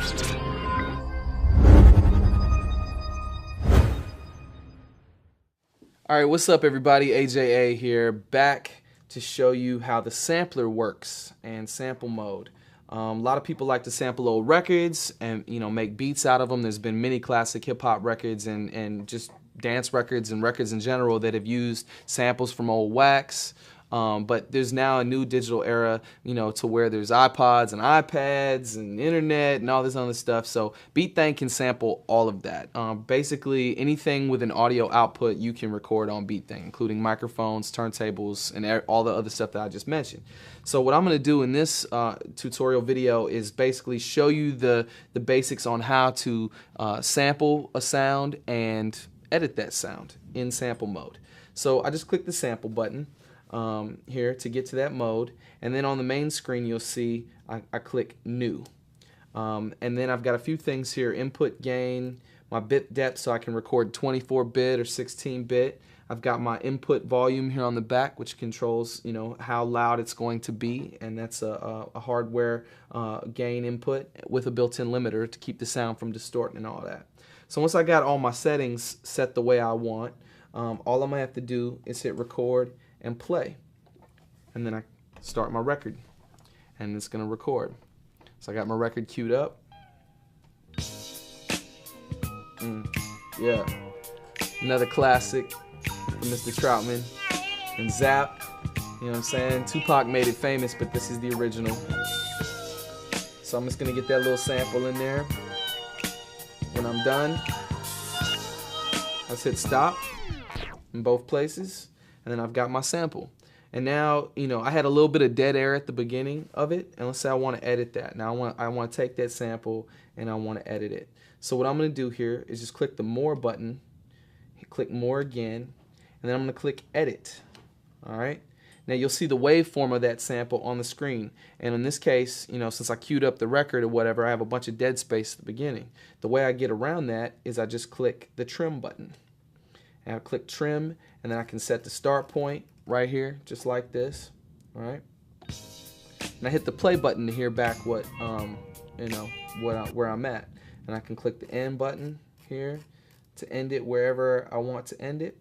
All right, what's up everybody? AJA here, back to show you how the sampler works and sample mode. A lot of people like to sample old records and make beats out of them. There's been many classic hip-hop records and just dance records and records in general that have used samples from old wax. But there's now a new digital era, to where there's iPods and iPads and internet and all this other stuff. So Beatmaking can sample all of that. Basically, anything with an audio output you can record on Beatmaking, including microphones, turntables, and all the other stuff that I just mentioned. So what I'm going to do in this tutorial video is basically show you the basics on how to sample a sound and edit that sound in sample mode. So I just click the sample button here to get to that mode, and then on the main screen you'll see I click new, and then I've got a few things here: input gain, my bit depth so I can record 24-bit or 16-bit. I've got my input volume here on the back, which controls how loud it's going to be, and that's a hardware gain input with a built-in limiter to keep the sound from distorting and all that. So once I got all my settings set the way I want, all I'm gonna have to do is hit record and play, and then I start my record and it's gonna record. So I got my record queued up. Yeah, another classic from Mr. Troutman and Zap. You know what I'm saying? Tupac made it famous, but this is the original. So I'm just gonna get that little sample in there. When I'm done, let's hit stop in both places. And then I've got my sample. And now, I had a little bit of dead air at the beginning of it, and let's say I want to edit that. Now I want to take that sample and I want to edit it. So what I'm going to do here is just click the more button, click more again, and then I'm going to click edit. All right? Now you'll see the waveform of that sample on the screen. And in this case, since I queued up the record or whatever, I have a bunch of dead space at the beginning. The way I get around that is I just click the trim button. And I'll click trim, and then I can set the start point right here, just like this. All right. And I hit the play button to hear back what where I'm at, and I can click the end button here to end it wherever I want to end it.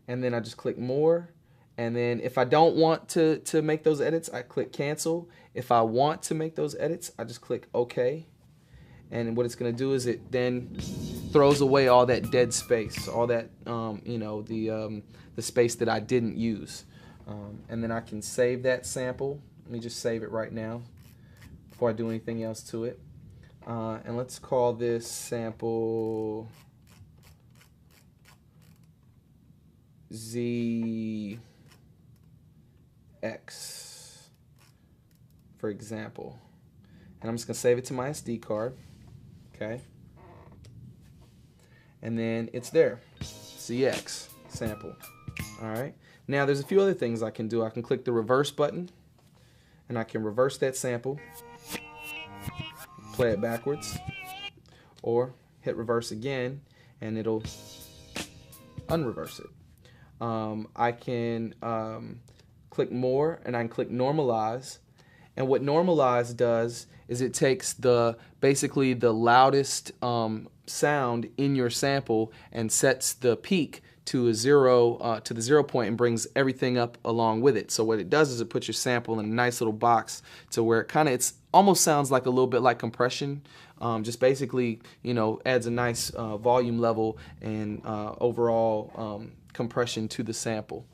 And then I just click more, and then if I don't want to make those edits, I click cancel. If I want to make those edits, I just click OK. And what it's going to do is it then throws away all that dead space, all that the space that I didn't use, and then I can save that sample. Let me just save it right now before I do anything else to it. And let's call this sample ZX, for example. And I'm just going to save it to my SD card. Okay. And then it's there. ZX sample. Alright. Now there's a few other things I can do. I can click the reverse button, and I can reverse that sample, play it backwards, or hit reverse again and it'll unreverse it. I can click more, and I can click normalize. And what normalize does is it takes basically the loudest sound in your sample and sets the peak to the 0 point and brings everything up along with it. So what it does is it puts your sample in a nice little box to where it almost sounds like a little bit like compression. Just basically, adds a nice volume level and overall compression to the sample.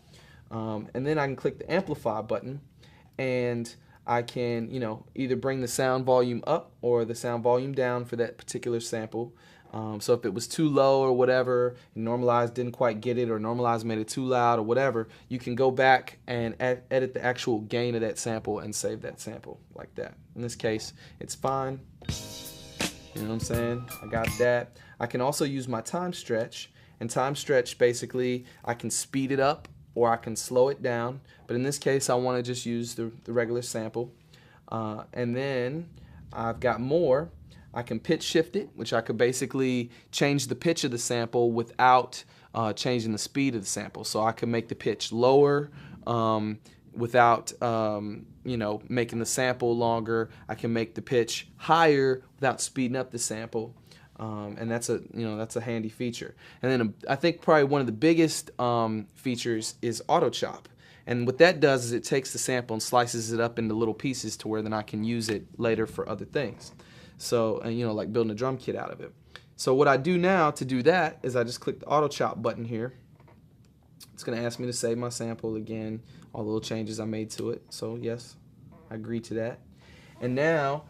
And then I can click the amplify button, and I can, either bring the sound volume up or the sound volume down for that particular sample. So if it was too low or whatever, normalize didn't quite get it, or normalize made it too loud or whatever, you can go back and edit the actual gain of that sample and save that sample like that. In this case, it's fine. You know what I'm saying? I got that. I can also use my time stretch, and time stretch basically I can speed it up or I can slow it down, but in this case I want to just use the regular sample. And then I've got more. I can pitch shift it, which I could basically change the pitch of the sample without changing the speed of the sample. So I can make the pitch lower, without you know, making the sample longer. I can make the pitch higher without speeding up the sample. And that's a, you know, that's a handy feature. And then I think probably one of the biggest features is auto chop. And what that does is it takes the sample and slices it up into little pieces to where then I can use it later for other things. So, you know, like building a drum kit out of it. So what I do now to do that is I just click the auto chop button here. It's going to ask me to save my sample again, all the little changes I made to it. So yes, I agree to that. And now,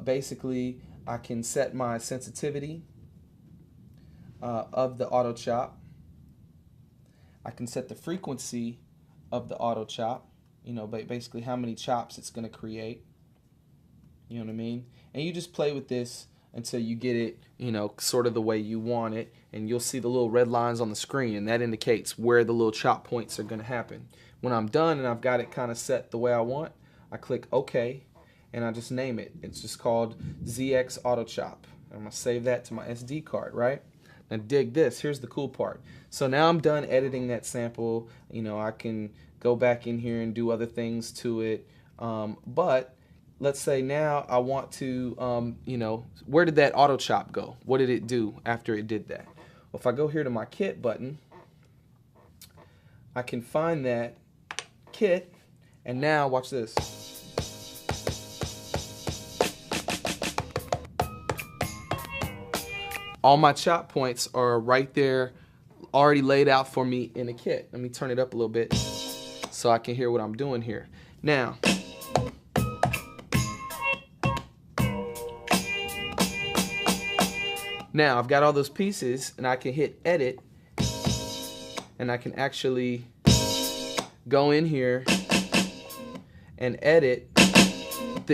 basically, I can set my sensitivity of the auto chop. I can set the frequency of the auto chop, you know, basically how many chops it's going to create. You know what I mean? And you just play with this until you get it, you know, sort of the way you want it. And you'll see the little red lines on the screen, and that indicates where the little chop points are going to happen. When I'm done and I've got it kind of set the way I want, I click OK, and I just name it. It's just called ZX Auto Chop. I'm going to save that to my SD card, right? Now dig this. Here's the cool part. So now I'm done editing that sample. You know, I can go back in here and do other things to it. But let's say now I want to, you know, where did that auto chop go? What did it do after it did that? Well, if I go here to my kit button, I can find that kit, and now watch this. All my chop points are right there, already laid out for me in the kit. Let me turn it up a little bit so I can hear what I'm doing here. Now, I've got all those pieces, and I can hit edit, and I can actually go in here and edit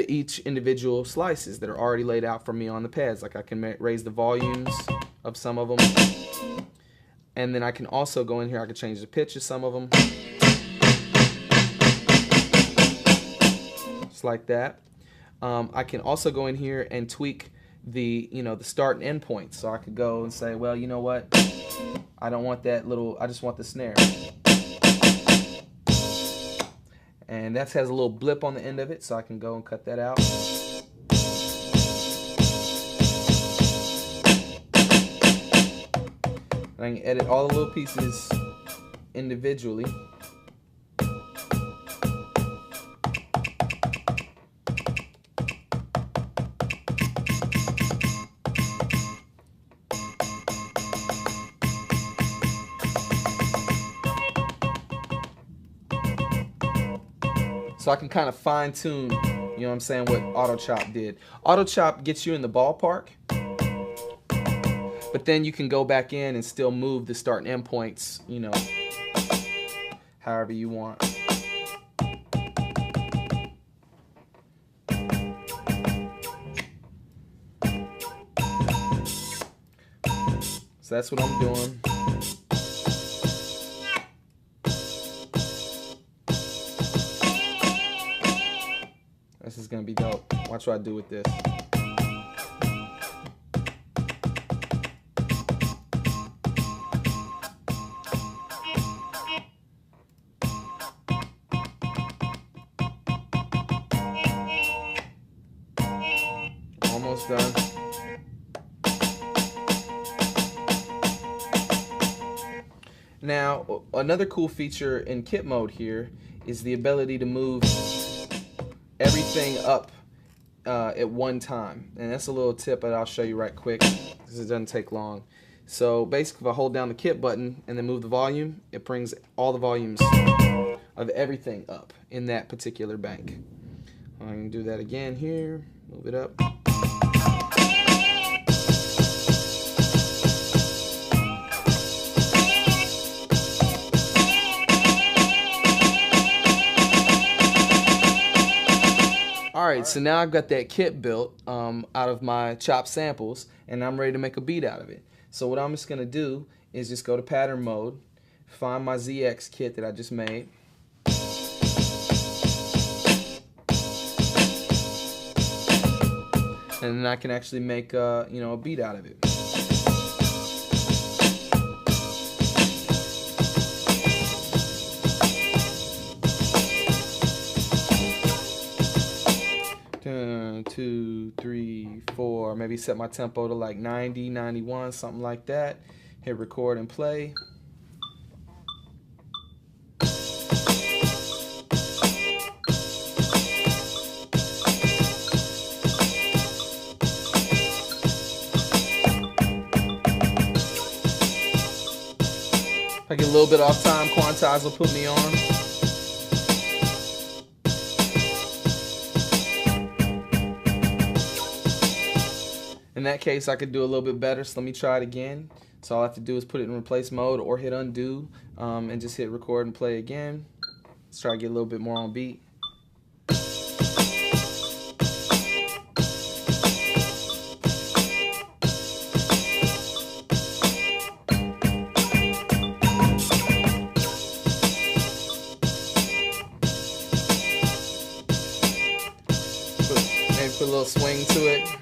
each individual slices that are already laid out for me on the pads. Like I can raise the volumes of some of them, and then I can also go in here, I can change the pitch of some of them, just like that. I can also go in here and tweak the, you know, the start and end points. So I could go and say, well, you know what, I don't want that little, I just want the snare. And that has a little blip on the end of it, so I can go and cut that out. And I can edit all the little pieces individually. So I can kind of fine tune, you know what I'm saying, what auto chop did. Auto chop gets you in the ballpark, but then you can go back in and still move the start and end points, you know, however you want. So that's what I'm doing. This is gonna be dope. Watch what I do with this. Almost done. Now, another cool feature in kit mode here is the ability to move everything up at one time. And that's a little tip that I'll show you right quick because it doesn't take long. So basically, if I hold down the kit button and then move the volume, it brings all the volumes of everything up in that particular bank. I can do that again here, move it up. Alright, so now I've got that kit built out of my chopped samples, and I'm ready to make a beat out of it. So what I'm just going to do is just go to pattern mode, find my ZX kit that I just made. And then I can actually make you know, a beat out of it. 2, 3, 4. Maybe set my tempo to like 90, 91, something like that. Hit record and play. If I get a little bit off time, quantize will put me on. In that case, I could do a little bit better, so let me try it again. So all I have to do is put it in replace mode or hit undo and just hit record and play again. Let's try to get a little bit more on beat. Maybe put a little swing to it.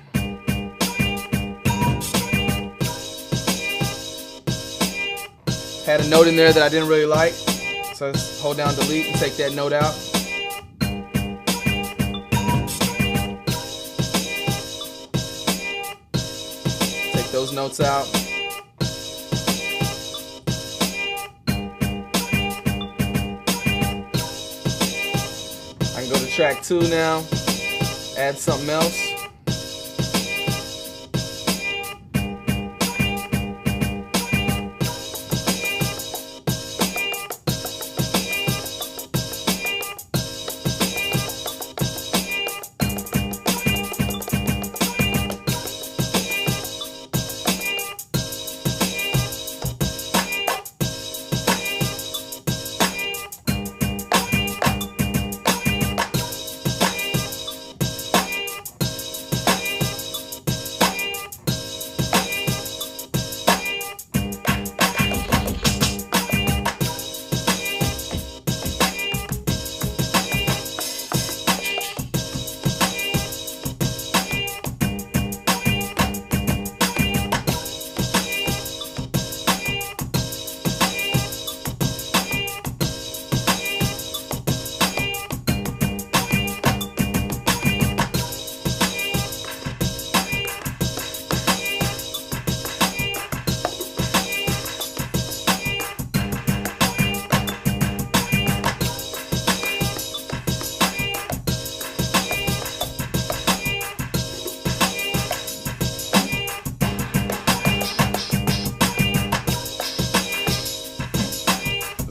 Had a note in there that I didn't really like, so let's hold down delete and take that note out. Take those notes out. I can go to track 2 now, add something else.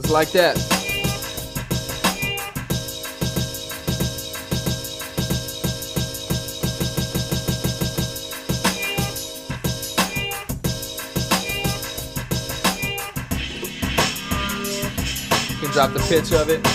Like that. You can drop the pitch of it.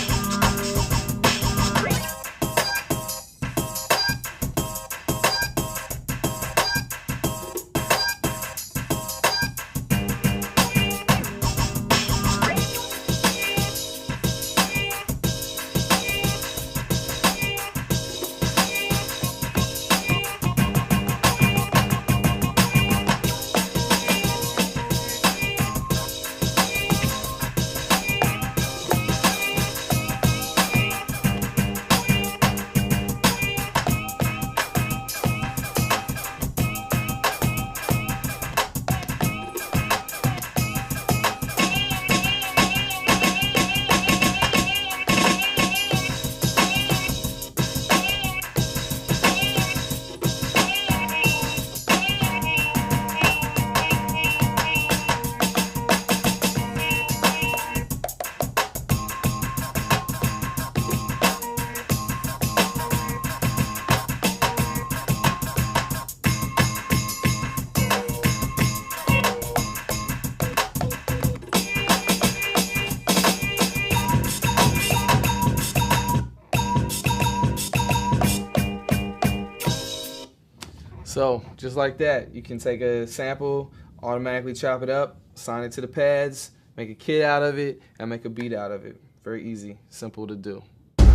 So just like that, you can take a sample, automatically chop it up, assign it to the pads, make a kit out of it, and make a beat out of it. Very easy, simple to do.